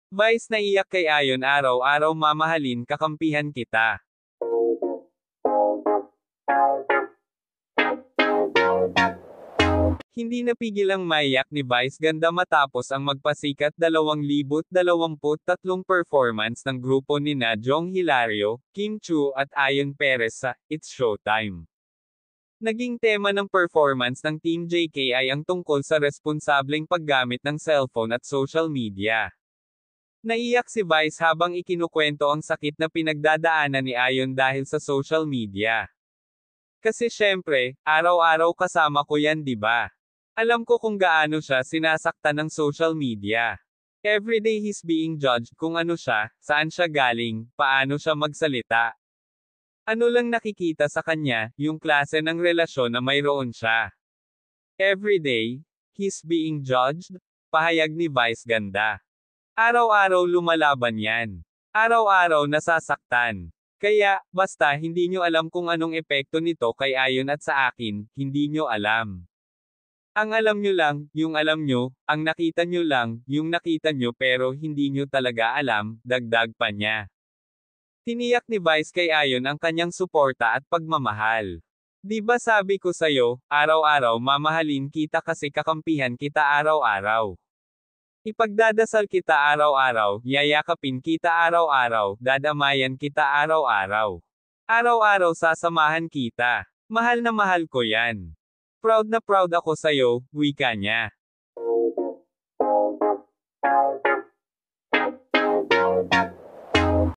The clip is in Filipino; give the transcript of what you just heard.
Vice naiyak kay Ayon araw-araw mamahalin kakampihan kita. Hindi napigilang maiyak ni Vice ganda matapos ang magpasikat 2023 performance ng grupo nina Jong Hilario, Kim Chu at Ayon Perez sa It's Showtime. Naging tema ng performance ng Team JKI ang tungkol sa responsableng paggamit ng cellphone at social media. Naiyak si Vice habang ikinukwento ang sakit na pinagdadaanan ni Ayon dahil sa social media. Kasi syempre, araw-araw kasama ko yan, diba? Alam ko kung gaano siya sinasaktan ng social media. Everyday he's being judged kung ano siya, saan siya galing, paano siya magsalita. Ano lang nakikita sa kanya, yung klase ng relasyon na mayroon siya. Everyday, he's being judged, pahayag ni Vice ganda. Araw-araw lumalaban yan. Araw-araw nasasaktan. Kaya, basta hindi nyo alam kung anong epekto nito kay Ayon at sa akin, hindi nyo alam. Ang alam nyo lang, yung alam nyo, ang nakita nyo lang, yung nakita nyo pero hindi nyo talaga alam, dagdag pa niya. Tiniyak ni Vice kay Ayon ang kanyang suporta at pagmamahal. Di ba sabi ko sayo, araw-araw mamahalin kita kasi kakampihan kita araw-araw. Ipagdadasal kita araw-araw, yayakapin kita araw-araw, dadamayan kita araw-araw. Araw-araw sasamahan kita. Mahal na mahal ko yan. Proud na proud ako sayo, wika niya.